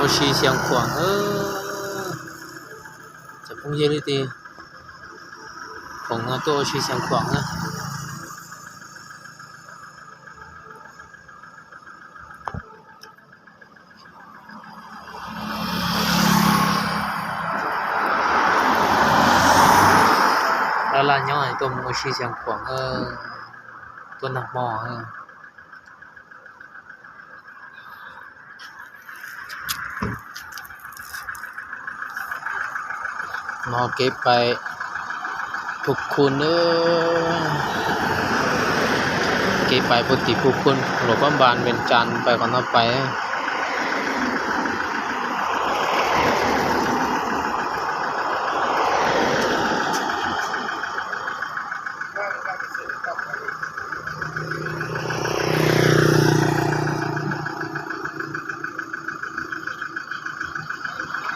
西相khoảngจะพุ่งเยอะเลยทีของตัว西相khoảng á đó là nhau này tôi mua西相khoảng tôi nằm mò nóเก็บไปทุกคนเก็บไปปกติทุกคนหลวงพ่อบานเป็นจันไปก่อนเอาไป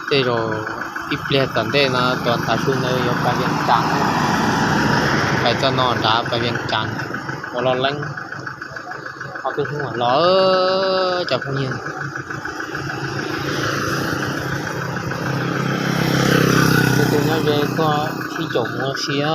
แต่เราอีเปลี่ยนตันได้นะตอนตาชุนเลยยกไปเวียงจันทร์ไปจะนอนดาไปเวียงจันทร์หัวเราเล่นเอาไปหัวล้อจับพวกนี้từ nó về có khi trộn nó xía